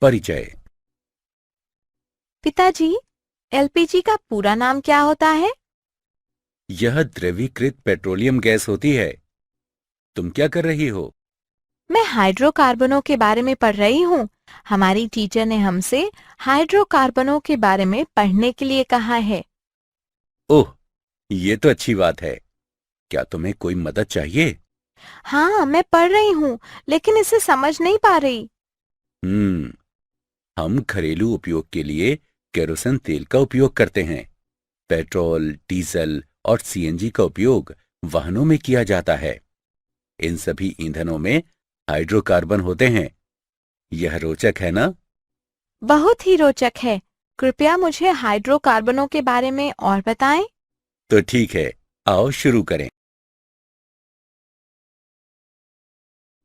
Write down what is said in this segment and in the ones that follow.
परिचय। पिताजी, एलपीजी का पूरा नाम क्या होता है? यह द्रवीकृत पेट्रोलियम गैस होती है। तुम क्या कर रही हो? मैं हाइड्रोकार्बनों के बारे में पढ़ रही हूँ। हमारी टीचर ने हमसे हाइड्रोकार्बनों के बारे में पढ़ने के लिए कहा है। ओह, ये तो अच्छी बात है। क्या तुम्हें कोई मदद चाहिए? हाँ, मैं पढ़ रही हूँ, लेकिन इसे समझ नहीं पा रही। हम्म हम घरेलू उपयोग के लिए केरोसिन तेल का उपयोग करते हैं। पेट्रोल, डीजल और सीएनजी का उपयोग वाहनों में किया जाता है। इन सभी ईंधनों में हाइड्रोकार्बन होते हैं। यह रोचक है ना? बहुत ही रोचक है। कृपया मुझे हाइड्रोकार्बनों के बारे में और बताएं। तो ठीक है, आओ शुरू करें।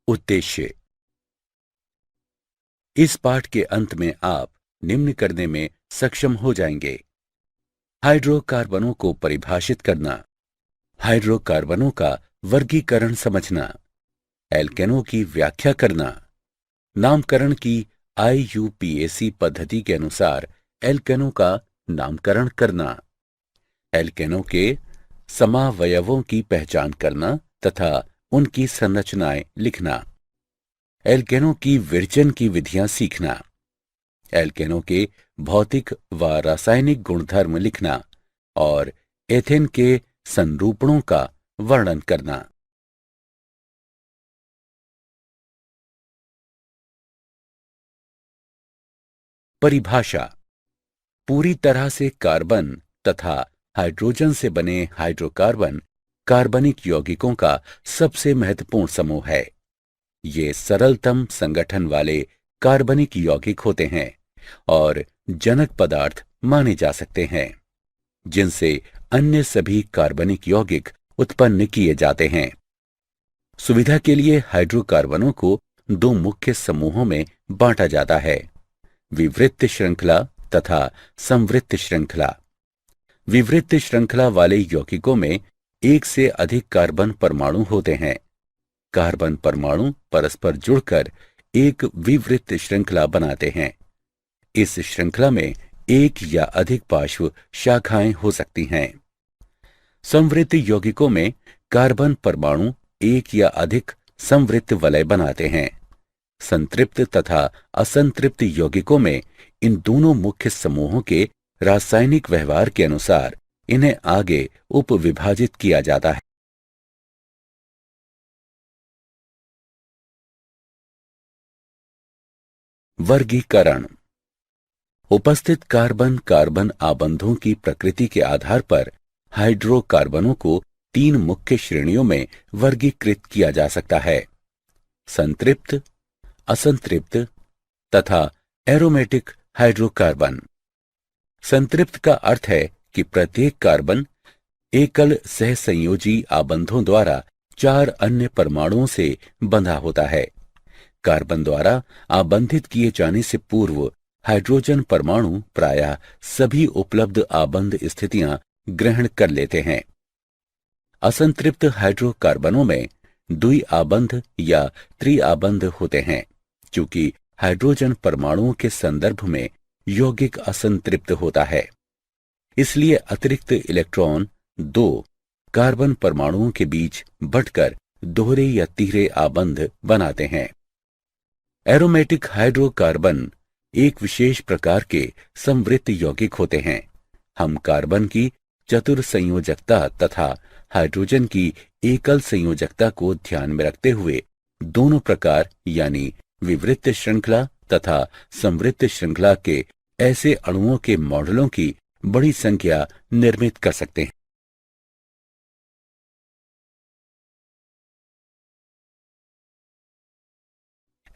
उद्देश्य। इस पाठ के अंत में आप निम्न करने में सक्षम हो जाएंगे। हाइड्रोकार्बनों को परिभाषित करना, हाइड्रोकार्बनों का वर्गीकरण समझना, एल्केनों की व्याख्या करना, नामकरण की आईयूपीएसी पद्धति के अनुसार एल्केनों का नामकरण करना, एल्केनों के समावयवों की पहचान करना तथा उनकी संरचनाएं लिखना, एल्केनों की विरचन की विधियां सीखना, एल्केनों के भौतिक व रासायनिक गुणधर्म लिखना और एथेन के संरूपणों का वर्णन करना। परिभाषा। पूरी तरह से कार्बन तथा हाइड्रोजन से बने हाइड्रोकार्बन कार्बनिक यौगिकों का सबसे महत्वपूर्ण समूह है। ये सरलतम संगठन वाले कार्बनिक यौगिक होते हैं और जनक पदार्थ माने जा सकते हैं, जिनसे अन्य सभी कार्बनिक यौगिक उत्पन्न किए जाते हैं। सुविधा के लिए हाइड्रोकार्बनों को दो मुख्य समूहों में बांटा जाता है: विवृत श्रृंखला तथा संवृत्त श्रृंखला। विवृत श्रृंखला वाले यौगिकों में एक से अधिक कार्बन परमाणु होते हैं। कार्बन परमाणु परस्पर जुड़कर एक विवृत श्रृंखला बनाते हैं। इस श्रृंखला में एक या अधिक पार्श्व शाखाएं हो सकती हैं। संवृत्त यौगिकों में कार्बन परमाणु एक या अधिक संवृत्त वलय बनाते हैं। संतृप्त तथा असंतृप्त यौगिकों में इन दोनों मुख्य समूहों के रासायनिक व्यवहार के अनुसार इन्हें आगे उपविभाजित किया जाता है। वर्गीकरण। उपस्थित कार्बन कार्बन आबंधों की प्रकृति के आधार पर हाइड्रोकार्बनों को तीन मुख्य श्रेणियों में वर्गीकृत किया जा सकता है: संतृप्त, असंतृप्त तथा एरोमेटिक हाइड्रोकार्बन। संतृप्त का अर्थ है कि प्रत्येक कार्बन एकल सहसंयोजी आबंधों द्वारा चार अन्य परमाणुओं से बंधा होता है। कार्बन द्वारा आबंधित किए जाने से पूर्व हाइड्रोजन परमाणु प्रायः सभी उपलब्ध आबंध स्थितियां ग्रहण कर लेते हैं। असंतृप्त हाइड्रोकार्बनों में द्विआबंध या त्रिआबंध होते हैं, क्योंकि हाइड्रोजन परमाणुओं के संदर्भ में यौगिक असंतृप्त होता है। इसलिए अतिरिक्त इलेक्ट्रॉन दो कार्बन परमाणुओं के बीच बंटकर दोहरे या तीहरे आबंध बनाते हैं। एरोमेटिक हाइड्रोकार्बन एक विशेष प्रकार के संवृत्त यौगिक होते हैं। हम कार्बन की चतुर संयोजकता तथा हाइड्रोजन की एकल संयोजकता को ध्यान में रखते हुए दोनों प्रकार यानी विवृत श्रृंखला तथा संवृत्त श्रृंखला के ऐसे अणुओं के मॉडलों की बड़ी संख्या निर्मित कर सकते हैं।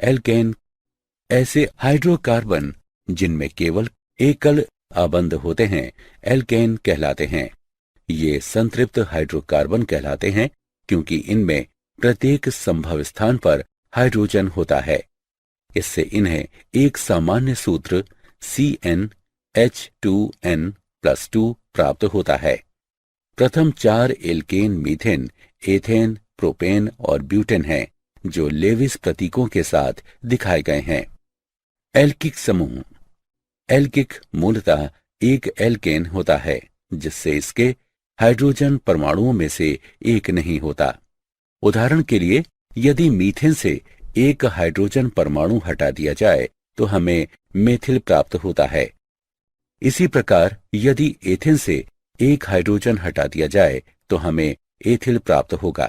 एल्केन ऐसे हाइड्रोकार्बन जिनमें केवल एकल आबंध होते हैं एल्केन कहलाते हैं। ये संतृप्त हाइड्रोकार्बन कहलाते हैं क्योंकि इनमें प्रत्येक संभव स्थान पर हाइड्रोजन होता है। इससे इन्हें एक सामान्य सूत्र CnH2n+2 प्राप्त होता है। प्रथम चार एल्केन मीथेन, एथेन, प्रोपेन और ब्यूटेन हैं, जो लेविस प्रतीकों के साथ दिखाए गए हैं। एल्किक समूह। एल्किक मूलतः एक एल्केन होता है जिससे इसके हाइड्रोजन परमाणुओं में से एक नहीं होता। उदाहरण के लिए, यदि मीथेन से एक हाइड्रोजन परमाणु हटा दिया जाए तो हमें मेथिल प्राप्त होता है। इसी प्रकार यदि एथेन से एक हाइड्रोजन हटा दिया जाए तो हमें एथिल प्राप्त होगा।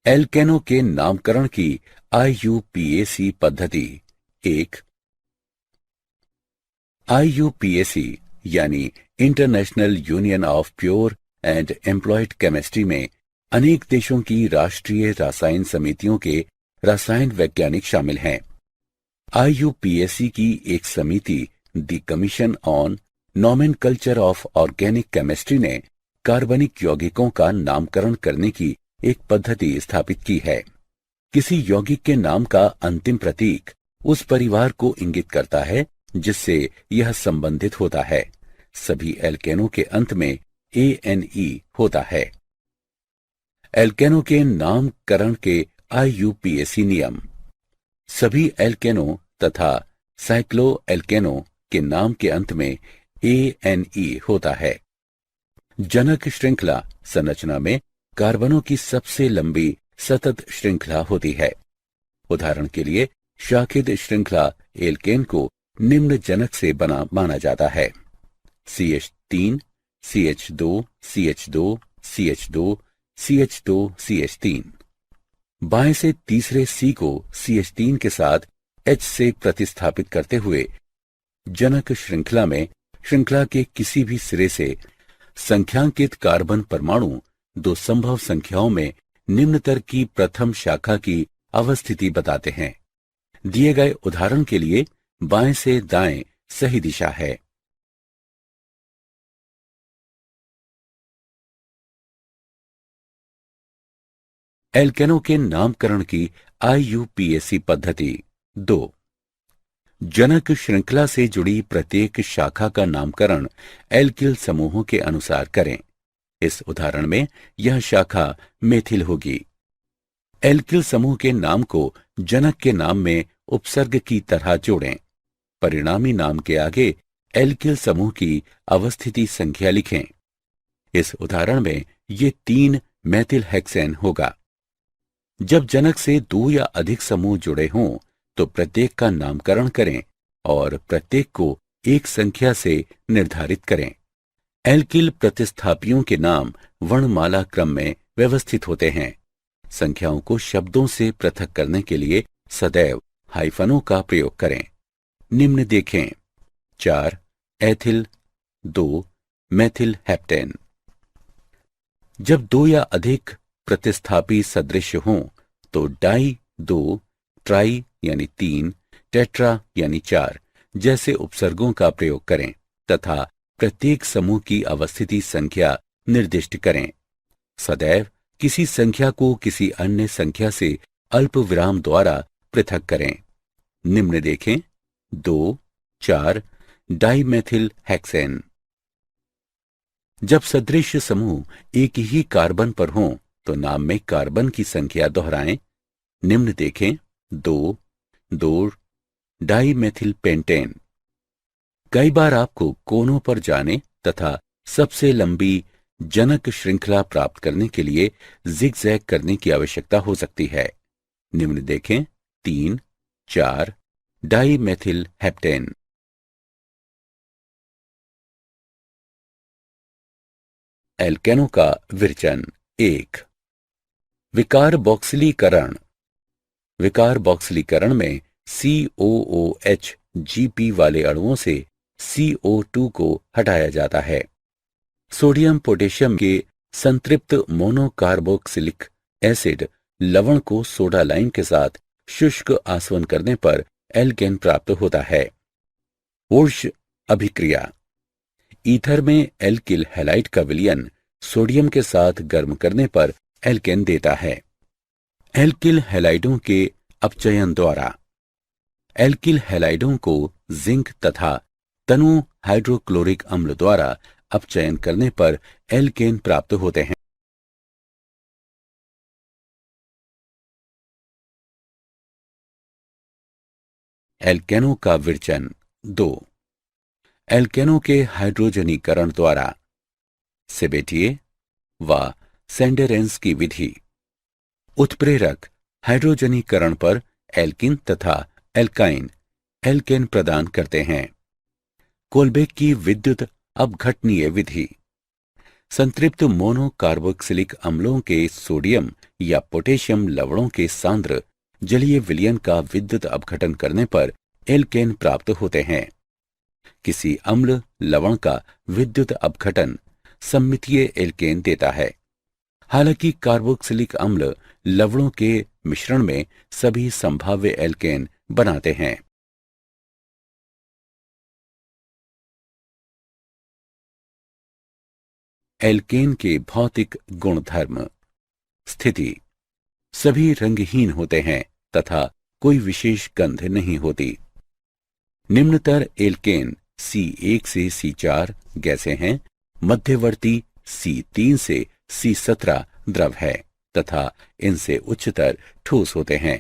एल्केनों के नामकरण की IUPAC पद्धति। एक, IUPAC यानी international union of pure and employed chemistry में अनेक देशों की राष्ट्रीय रसायन समितियों के रसायन वैज्ञानिक शामिल हैं। IUPAC की एक समिति the commission on nomenclature of organic chemistry ने कार्बनिक यौगिकों का नामकरण करने की एक पद्धति स्थापित की है। किसी यौगिक के नाम का अंतिम प्रतीक उस परिवार को इंगित करता है जिससे यह संबंधित होता है। सभी एल्केनों के अंत में ANE होता है। एल्केनों के नामकरण के IUPAC नियम। सभी एल्केनों तथा साइक्लो एल्केनों के नाम के अंत में ANE होता है। जनक श्रृंखला संरचना में कार्बनों की सबसे लंबी सतत श्रृंखला होती है। उदाहरण के लिए, शाखित श्रृंखला एल्केन को निम्न जनक से बना माना जाता है: CH3, CH2, CH2, CH2, CH2, CH3। बाएं से तीसरे C को CH3 के साथ H से प्रतिस्थापित करते हुए जनक श्रृंखला में श्रृंखला के किसी भी सिरे से संख्यांकित कार्बन परमाणु दो संभव संख्याओं में निम्नतर की प्रथम शाखा की अवस्थिति बताते हैं। दिए गए उदाहरण के लिए बाएं से दाएं सही दिशा है। एल्केनों के नामकरण की IUPAC पद्धति। 2. जनक श्रृंखला से जुड़ी प्रत्येक शाखा का नामकरण एल्किल समूहों के अनुसार करें। इस उदाहरण में यह शाखा मेथिल होगी। एल्किल समूह के नाम को जनक के नाम में उपसर्ग की तरह जोड़ें। परिणामी नाम के आगे एल्किल समूह की अवस्थिति संख्या लिखें। इस उदाहरण में ये 3 मेथिल हेक्सेन होगा। जब जनक से 2 या अधिक समूह जुड़े हों तो प्रत्येक का नामकरण करें और प्रत्येक को एक संख्या से निर्धारित करें। एल्किल प्रतिस्थापियों के नाम वर्णमाला क्रम में व्यवस्थित होते हैं। संख्याओं को शब्दों से पृथक करने के लिए सदैव हाइफनों का प्रयोग करें। निम्न देखें: 4 एथिल, 2 मेथिल हेप्टेन। जब 2 या अधिक प्रतिस्थापी सदृश हों तो डाई 2, ट्राई यानी 3, टेट्रा यानी 4 जैसे उपसर्गों का प्रयोग करें तथा प्रत्येक समूह की अवस्थिति संख्या निर्दिष्ट करें। सदैव किसी संख्या को किसी अन्य संख्या से अल्प विराम द्वारा पृथक करें। निम्न देखें: 2, 4 डाइमेथिल हेक्सेन। जब सदृश समूह एक ही कार्बन पर हों तो नाम में कार्बन की संख्या दोहराएं। निम्न देखें: 2, 2 डाइमेथिल पेंटेन। कई बार आपको कोनों पर जाने तथा सबसे लंबी जनक श्रृंखला प्राप्त करने के लिए जिगजैग करने की आवश्यकता हो सकती है। निम्न देखें: 3, 4 डाइमेथिल हेप्टेन। एल्केनों का विरचन। 1. विकारबॉक्सिलीकरण। विकारबॉक्सिलीकरण में COOH GP वाले अणुओं से CO2 को हटाया जाता है। सोडियम पोटेशियम के संतृप्त मोनोकार्बोक्सिलिक एसिड लवण को सोडा लाइम के साथ शुष्क आसवन करने पर एल्केन प्राप्त होता है। वुर्श अभिक्रिया। ईथर में एल्किल हैलाइड का विलयन सोडियम के साथ गर्म करने पर एल्केन देता है। एल्किल हैलाइडों के अपचयन द्वारा। एल्किल हैलाइडों को जिंक तथा तनु हाइड्रोक्लोरिक अम्ल द्वारा अपचयन करने पर एल्केन प्राप्त होते हैं। एल्केनो का विरचन 2। एल्केनो के हाइड्रोजनीकरण द्वारा सेबेटिये व सेंडेरेंस की विधि। उत्प्रेरक हाइड्रोजनीकरण पर एल्किन तथा एल्काइन एल्केन प्रदान करते हैं। कोलबेक की विद्युत अपघटनीय विधि। संतृप्त मोनोकार्बोक्सिलिक अम्लों के सोडियम या पोटेशियम लवणों के सांद्र जलीय विलयन का विद्युत अपघटन करने पर एल्केन प्राप्त होते हैं। किसी अम्ल लवण का विद्युत अपघटन सममितीय एल्केन देता है। हालांकि कार्बोक्सिलिक अम्ल लवणों के मिश्रण में सभी संभाव्य एल्केन बनाते हैं। एल्केन के भौतिक गुणधर्म। स्थिति। सभी रंगहीन होते हैं तथा कोई विशेष गंध नहीं होती। निम्नतर एल्केन C1 से C4 गैसें हैं। मध्यवर्ती C3 से C17 द्रव है तथा इनसे उच्चतर ठोस होते हैं।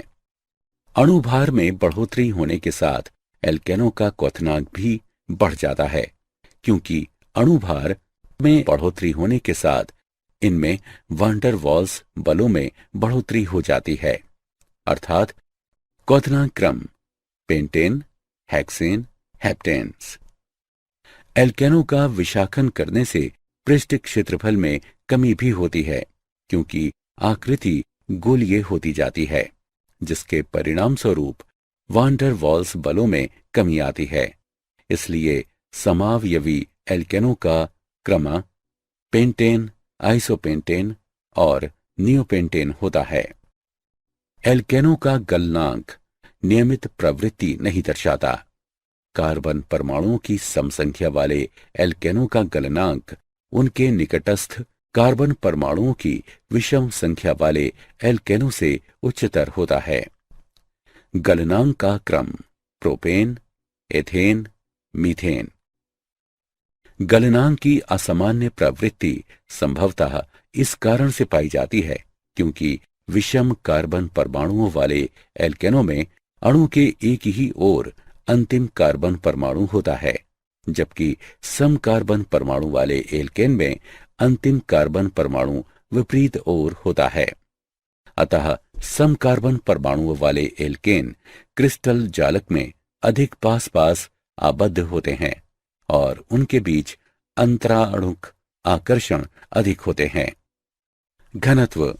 अणुभार में बढ़ोतरी होने के साथ एल्केनों का क्वथनांक भी बढ़ जाता है, क्योंकि अणुभार में बढ़ोतरी होने के साथ इनमें वान डर वाल्स बलों में बढ़ोतरी हो जाती है, अर्थात क्वथनांक क्रम पेंटेन, हेक्सेन, हेप्टेन्स। एल्केनों का विशाखन करने से पृष्ठ क्षेत्रफल में कमी भी होती है, क्योंकि आकृति गोलीय होती जाती है, जिसके परिणाम स्वरूप वान डर वाल्स बलों में कमी आती है। इसलिए समावयवी एल्केनों का क्रम पेंटेन, आइसोपेंटेन और नियोपेंटेन होता है। एल्केनों का गलनांक नियमित प्रवृत्ति नहीं दर्शाता। कार्बन परमाणुओं की समसंख्या वाले एल्केनों का गलनांक उनके निकटस्थ कार्बन परमाणुओं की विषम संख्या वाले एल्केनों से उच्चतर होता है। गलनांक का क्रम प्रोपेन, एथेन, मीथेन। गलनांक की असामान्य प्रवृत्ति संभवतः इस कारण से पाई जाती है क्योंकि विषम कार्बन परमाणुओं वाले एल्केनों में अणु के एक ही ओर अंतिम कार्बन परमाणु होता है, जबकि सम कार्बन परमाणु वाले एल्केन में अंतिम कार्बन परमाणु विपरीत ओर होता है। अतः सम कार्बन परमाणुओं वाले एल्केन क्रिस्टल जालक में अधिक पास पास आबद्ध होते हैं और उनके बीच अंतराणुक आकर्षण अधिक होते हैं। घनत्व।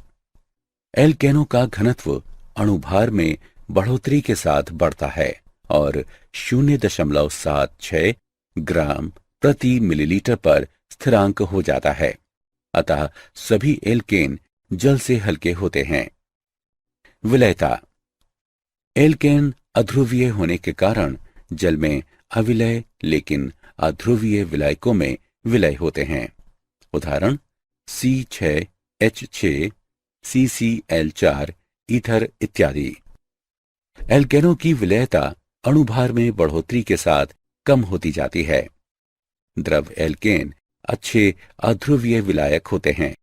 एल्केनों का घनत्व अणुभार में बढ़ोतरी के साथ बढ़ता है और 0.76 ग्राम प्रति मिलीलीटर पर स्थिरांक हो जाता है। अतः सभी एल्केन जल से हल्के होते हैं। विलयता। एल्केन अध्रुवीय होने के कारण जल में अविलय लेकिन अध्रुवीय विलायकों में विलय होते हैं। उदाहरण C6H6, CCl4 ईथर इत्यादि। एल्केनों की विलयता अणुभार में बढ़ोतरी के साथ कम होती जाती है। द्रव एल्केन अच्छे अध्रुवीय विलायक होते हैं।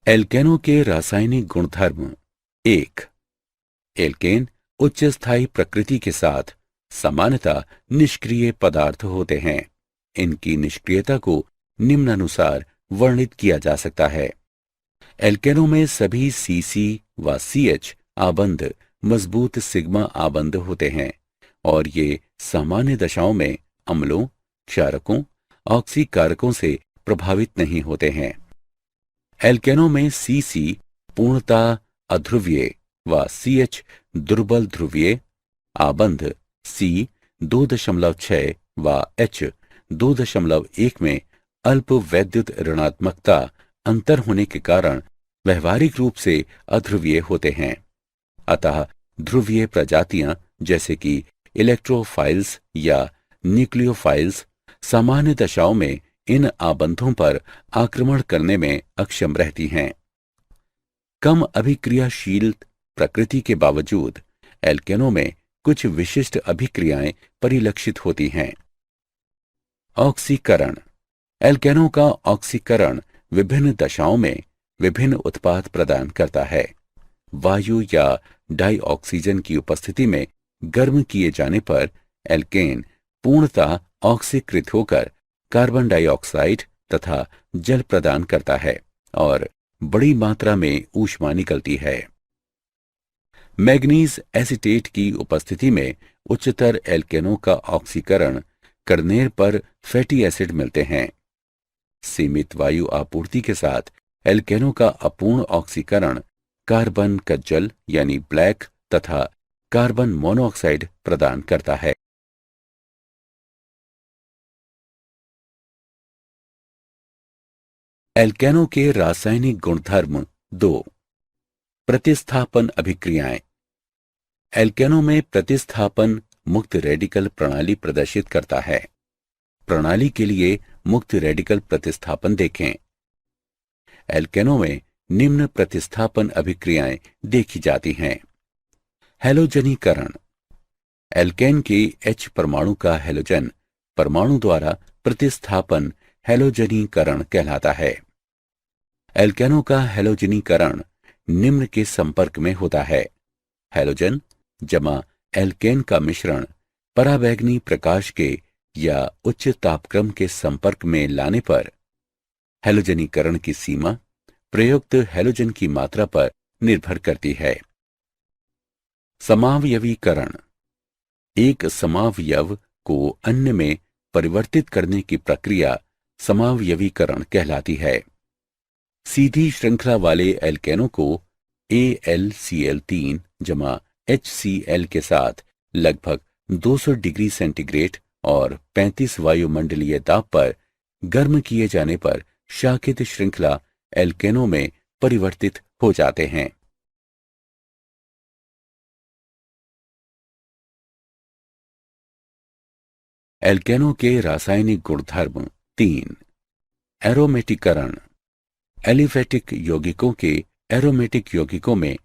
एल्केनों के रासायनिक गुणधर्म। 1. एल्केन उच्च स्थायी प्रकृति के साथ सामान्यतः निष्क्रिय पदार्थ होते हैं। इनकी निष्क्रियता को निम्नानुसार वर्णित किया जा सकता है। एल्केनों में सभी CC व CH आबंध मजबूत सिग्मा आबंध होते हैं और ये सामान्य दशाओं में अम्लों, क्षारकों, ऑक्सीकारकों से प्रभावित नहीं होते हैं। एल्केनों में CC पूर्णतः अध्रुवीय व CH दुर्बल ध्रुवीय आबंध C 2.6 व H 2.1 में अल्प वैद्युत ऋणात्मकता अंतर होने के कारण व्यवहारिक रूप से अध्रुवीय होते हैं। अतः ध्रुवीय प्रजातियां जैसे कि इलेक्ट्रोफाइल्स या न्यूक्लियोफाइल्स सामान्य दशाओं में इन आबंधों पर आक्रमण करने में अक्षम रहती हैं। कम अभिक्रियाशील प्रकृति के बावजूद एल्केनों में कुछ विशिष्ट अभिक्रियाएं परिलक्षित होती हैं। ऑक्सीकरण। एल्केनों का ऑक्सीकरण विभिन्न दशाओं में विभिन्न उत्पाद प्रदान करता है। वायु या डाइऑक्सीजन की उपस्थिति में गर्म किए जाने पर एल्केन पूर्णतः ऑक्सीकृत होकर कार्बन डाइऑक्साइड तथा जल प्रदान करता है और बड़ी मात्रा में ऊष्मा निकलती है। मैग्नीज एसीटेट की उपस्थिति में उच्चतर एल्केनों का ऑक्सीकरण करने पर फैटी एसिड मिलते हैं। सीमित वायु आपूर्ति के साथ एल्केनों का अपूर्ण ऑक्सीकरण कार्बन कज्जल यानी ब्लैक तथा कार्बन मोनोऑक्साइड प्रदान करता है। एल्केनों के रासायनिक गुणधर्म 2। प्रतिस्थापन अभिक्रियाएं। एल्केनों में प्रतिस्थापन मुक्त रेडिकल प्रणाली प्रदर्शित करता है। प्रणाली के लिए मुक्त रेडिकल प्रतिस्थापन देखें। एल्केनों में निम्न प्रतिस्थापन अभिक्रियाएं देखी जाती हैं। हैलोजनीकरण। एल्केन के H परमाणु का हैलोजन परमाणु द्वारा प्रतिस्थापन हैलोजनीकरण कहलाता है। एल्केनों का हैलोजनीकरण निम्न के संपर्क में होता है। हैलोजन जमा एल्केन का मिश्रण पराबैंगनी प्रकाश के या उच्च तापक्रम के संपर्क में लाने पर हैलोजनीकरण की सीमा प्रयुक्त हैलोजन की मात्रा पर निर्भर करती है। समावयवीकरण। एक समावयव को अन्य में परिवर्तित करने की प्रक्रिया समावयवीकरण कहलाती है। सीधी श्रृंखला वाले एल्केनों को AlCl3 जमा HCl के साथ लगभग 200 डिग्री सेंटीग्रेड और 35 वायुमंडलीय दाब पर गर्म किए जाने पर शाखित श्रृंखला एल्केनों में परिवर्तित हो जाते हैं। एल्केनों के रासायनिक गुणधर्म 3। एरोमेटिकरण। एलिफेटिक यौगिकों के एरोमेटिक यौगिकों में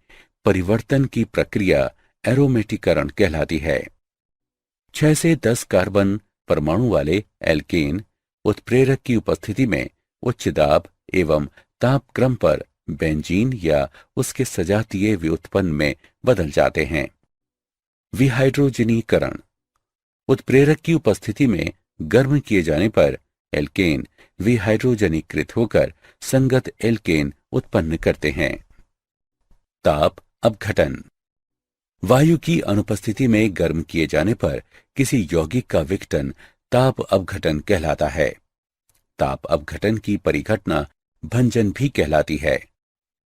परिवर्तन की प्रक्रिया एरोमेटिकरण कहलाती है। 6 से 10 कार्बन परमाणु वाले एल्केन उत्प्रेरक की उपस्थिति में उच्च दाब एवं तापक्रम पर बेंजीन या उसके सजातीय व्युत्पन्न में बदल जाते हैं। विहाइड्रोजनीकरण। उत्प्रेरक की उपस्थिति में गर्म किए जाने पर एल्केन विहाइड्रोजनीकृत होकर संगत एल्केन उत्पन्न करते हैं। ताप अपघटन। वायु की अनुपस्थिति में गर्म किए जाने पर किसी यौगिक का विघटन ताप अपघटन कहलाता है। ताप अपघटन की परिघटना भंजन भी कहलाती है।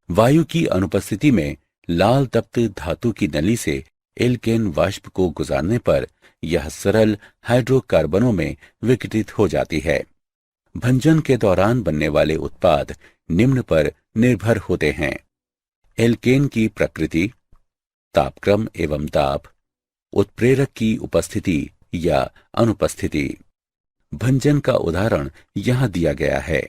वायु की अनुपस्थिति में लाल तप्त धातु की नली से एल्केन वाष्प को गुजारने पर यह सरल हाइड्रोकार्बनों में विघटित हो जाती है। भंजन के दौरान बनने वाले उत्पाद निम्न पर निर्भर होते हैं। एल्केन की प्रकृति, तापक्रम एवं दाब, उत्प्रेरक की उपस्थिति या अनुपस्थिति। भंजन का उदाहरण यहां दिया गया है।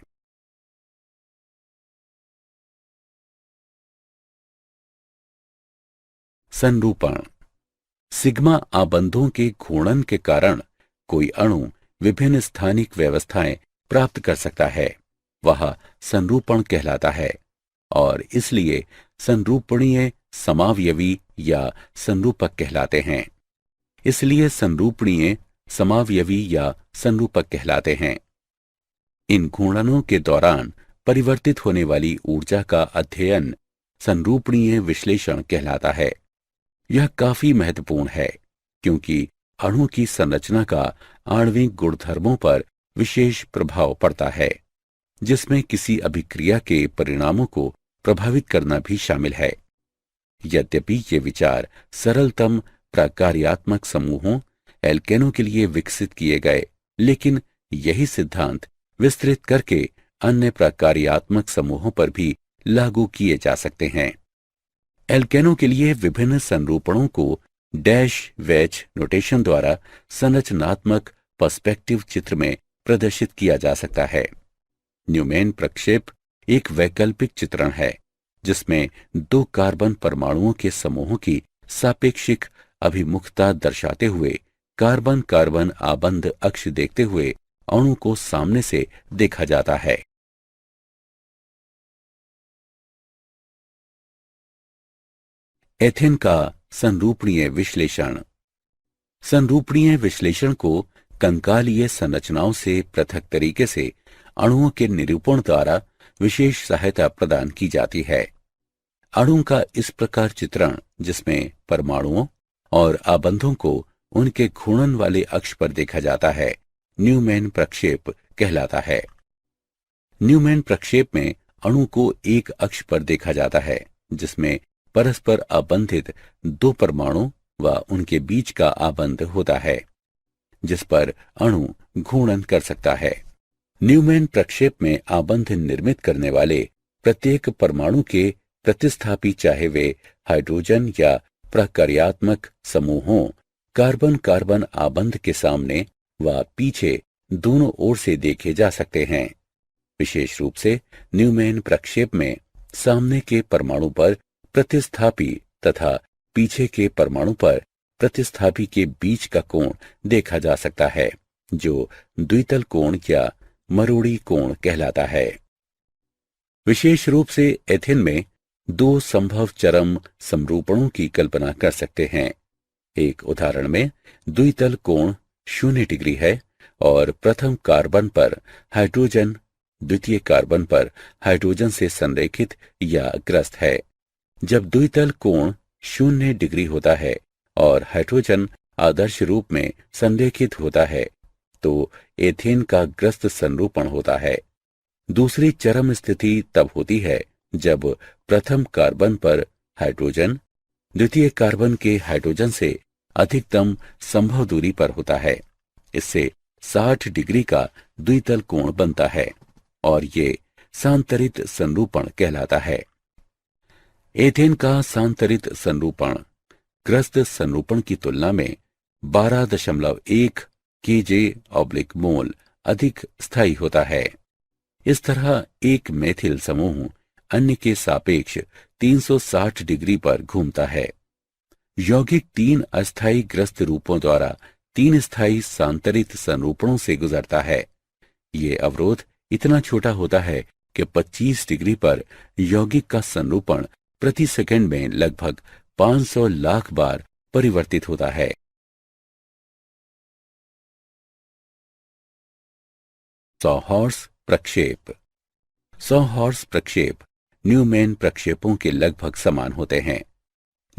संरूपण। सिग्मा आबंधों के घूर्णन के कारण कोई अणु विभिन्न स्थानिक व्यवस्थाएं प्राप्त कर सकता है, वह संरूपण कहलाता है और इसलिए संरूपणीय समावयवी या संरूपक कहलाते हैं। इसलिए संरूपणीय समावयवी या संरूपक कहलाते हैं। इन घूर्णनों के दौरान परिवर्तित होने वाली ऊर्जा का अध्ययन संरूपणीय विश्लेषण कहलाता है। यह काफी महत्वपूर्ण है क्योंकि अणु की संरचना का आणविक गुणधर्मों पर विशेष प्रभाव पड़ता है, जिसमें किसी अभिक्रिया के परिणामों को प्रभावित करना भी शामिल है। यद्यपि ये विचार सरलतम प्रकार्यात्मक समूहों एल्केनों के लिए विकसित किए गए, लेकिन यही सिद्धांत विस्तृत करके अन्य प्रकार्यात्मक समूहों पर भी लागू किए जा सकते हैं। एल्केनों के लिए विभिन्न संरूपणों को डैश वेज नोटेशन द्वारा संरचनात्मक पर्सपेक्टिव चित्र में प्रदर्शित किया जा सकता है। न्यूमैन प्रक्षेप एक वैकल्पिक चित्रण है जिसमें 2 कार्बन परमाणुओं के समूहों की सापेक्षिक अभिमुखता दर्शाते हुए कार्बन कार्बन आबंध अक्ष देखते हुए अणु को सामने से देखा जाता है। एथेन का संरूपणीय विश्लेषण। संरूपणीय विश्लेषण को कंकालीय संरचनाओं से पृथक तरीके से अणुओं के निरूपण द्वारा विशेष सहायता प्रदान की जाती है। अणु का इस प्रकार चित्रण, जिसमें परमाणुओं और आबंधों को उनके घूर्णन वाले अक्ष पर देखा जाता है, न्यूमैन प्रक्षेप कहलाता है। न्यूमैन प्रक्षेप में अणु को एक अक्ष पर देखा जाता है, जिसमें परस्पर आबंधित दो परमाणु व उनके बीच का आबंध होता है, जिस पर अणु घूर्णन कर सकता है। न्यूमैन प्रक्षेप में आबंध निर्मित करने वाले प्रत्येक परमाणु के प्रतिस्थापी, चाहे वे हाइड्रोजन या प्रकार्यात्मक समूह हों, कार्बन कार्बन आबंध के सामने व पीछे दोनों ओर से देखे जा सकते हैं। विशेष रूप से न्यूमैन प्रक्षेप में सामने के परमाणु पर प्रतिस्थापी तथा पीछे के परमाणु पर प्रतिस्थापी के बीच का कोण देखा जा सकता है, जो द्वितल कोण या मरोड़ी कोण कहलाता है। विशेष रूप से एथेन में दो संभव चरम समरूपणों की कल्पना कर सकते हैं। एक उदाहरण में द्वितल कोण 0 डिग्री है और प्रथम कार्बन पर हाइड्रोजन द्वितीय कार्बन पर हाइड्रोजन से संरेखित या ग्रस्त है। जब द्वितल कोण 0 डिग्री होता है और हाइड्रोजन आदर्श रूप में संरेखित होता है, तो एथेन का ग्रस्त संरूपण होता है। दूसरी चरम स्थिति तब होती है जब प्रथम कार्बन पर हाइड्रोजन द्वितीय कार्बन के हाइड्रोजन से अधिकतम संभव दूरी पर होता है। इससे 60 डिग्री का द्वितल कोण बनता है और ये सांतरित संरूपण कहलाता है। एथेन का सांतरित संरूपण ग्रस्त संरूपण की तुलना में 12.1 kJ/मोल अधिक स्थायी होता है। इस तरह एक मेथिल समूह अन्य के सापेक्ष 360 डिग्री पर घूमता है। यौगिक 3 अस्थायी ग्रस्त रूपों द्वारा 3 स्थायी सांतरित संरूपणों से गुजरता है। ये अवरोध इतना छोटा होता है कि 25 डिग्री पर यौगिक का संरूपण प्रति सेकंड में लगभग 500 लाख बार परिवर्तित होता है। सॉहॉर्स प्रक्षेप। सॉहॉर्स प्रक्षेप न्यूमैन प्रक्षेपों के लगभग समान होते हैं,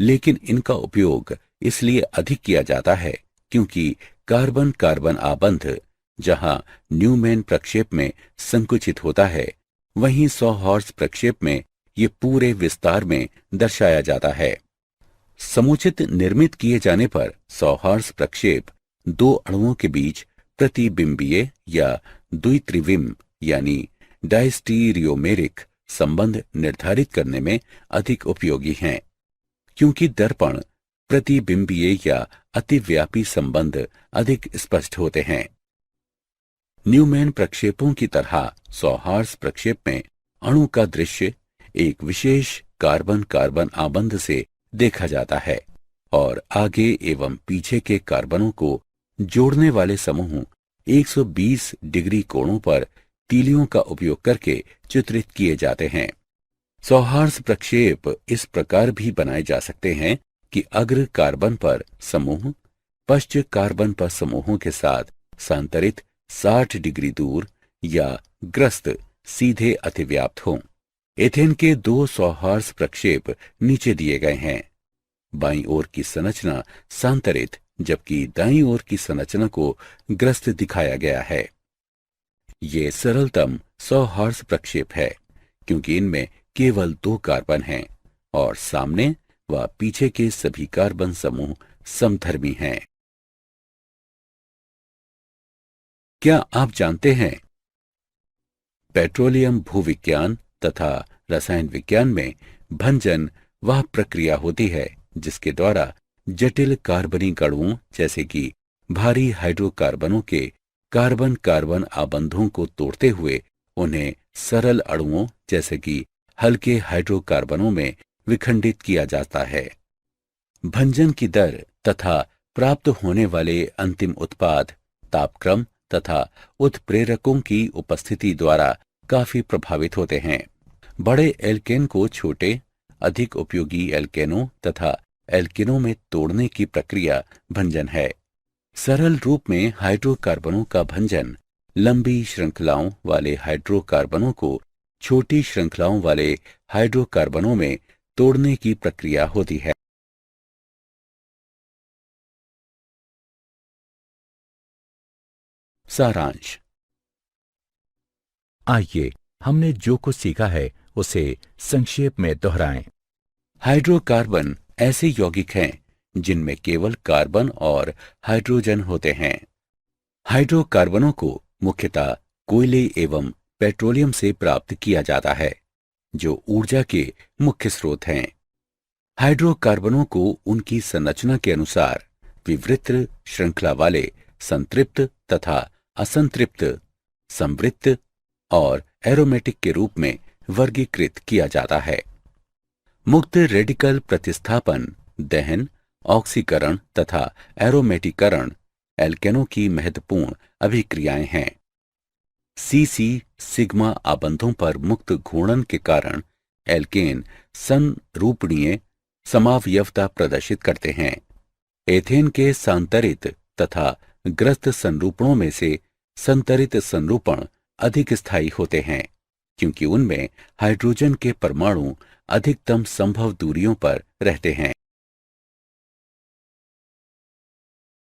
लेकिन इनका उपयोग इसलिए अधिक किया जाता है क्योंकि कार्बन कार्बन आबंध जहां न्यूमैन प्रक्षेप में संकुचित होता है, वहीं सॉहॉर्स प्रक्षेप में ये पूरे विस्तार में दर्शाया जाता है। समुचित निर्मित किए जाने पर सॉहॉर्स प्रक्षेप दो अणुओं के बीच प्रतिबिंबीय या द्वित्रिविम यानी डायस्टीरियोमेरिक संबंध निर्धारित करने में अधिक उपयोगी हैं, क्योंकि दर्पण प्रतिबिंबीय या अतिव्यापी संबंध अधिक स्पष्ट होते हैं। न्यूमैन प्रक्षेपों की तरह सॉहॉर्स प्रक्षेप में अणु का दृश्य एक विशेष कार्बन कार्बन आबंध से देखा जाता है और आगे एवं पीछे के कार्बनों को जोड़ने वाले समूह 120 डिग्री कोणों पर तीलियों का उपयोग करके चित्रित किए जाते हैं। सॉहॉर्स प्रक्षेप इस प्रकार भी बनाए जा सकते हैं कि अग्र कार्बन पर समूह पश्च कार्बन पर समूहों के साथ सांतरित 60 डिग्री दूर या ग्रस्त सीधे अतिव्याप्त हों। एथेन के 2 सॉहॉर्स प्रक्षेप नीचे दिए गए हैं। बाईं ओर की संरचना सांतरित जबकि दाईं ओर की संरचना को ग्रस्त दिखाया गया है। ये सरलतम सॉहॉर्स प्रक्षेप है क्योंकि इनमें केवल 2 कार्बन हैं और सामने व पीछे के सभी कार्बन समूह समधर्मी हैं। क्या आप जानते हैं पेट्रोलियम भूविज्ञान तथा रसायन विज्ञान में भंजन वह प्रक्रिया होती है जिसके द्वारा जटिल कार्बनिक अणुओं जैसे कि भारी हाइड्रोकार्बनों के कार्बन कार्बन आबंधों को तोड़ते हुए उन्हें सरल अणुओं जैसे कि हल्के हाइड्रोकार्बनों में विखंडित किया जाता है। भंजन की दर तथा प्राप्त होने वाले अंतिम उत्पाद तापक्रम तथा उत्प्रेरकों की उपस्थिति द्वारा काफी प्रभावित होते हैं। बड़े एल्केन को छोटे अधिक उपयोगी एल्केनों तथा एल्किनों में तोड़ने की प्रक्रिया भंजन है। सरल रूप में हाइड्रोकार्बनों का भंजन लंबी श्रृंखलाओं वाले हाइड्रोकार्बनों को छोटी श्रृंखलाओं वाले हाइड्रोकार्बनों में तोड़ने की प्रक्रिया होती है। सारांश। आइए हमने जो कुछ सीखा है उसे संक्षेप में दोहराएं। हाइड्रोकार्बन ऐसे यौगिक हैं जिनमें केवल कार्बन और हाइड्रोजन होते हैं। हाइड्रोकार्बनों को मुख्यतः कोयले एवं पेट्रोलियम से प्राप्त किया जाता है, जो ऊर्जा के मुख्य स्रोत हैं। हाइड्रोकार्बनों को उनकी संरचना के अनुसार विवृत श्रृंखला वाले संतृप्त तथा असंतृप्त, संवृत्त और एरोमेटिक के रूप में वर्गीकृत किया जाता है। मुक्त रेडिकल प्रतिस्थापन, दहन, ऑक्सीकरण तथा एरोमेटीकरण एल्केनों की महत्वपूर्ण अभिक्रियाएं हैं। सीसी सिग्मा आबंधों पर मुक्त घूर्णन के कारण एल्केन संरूपणीय समावयवता प्रदर्शित करते हैं। एथेन के सांतरित तथा ग्रस्त संरूपणों में से संतरित संरूपण अधिक स्थायी होते हैं, क्योंकि उनमें हाइड्रोजन के परमाणु अधिकतम संभव दूरियों पर रहते हैं।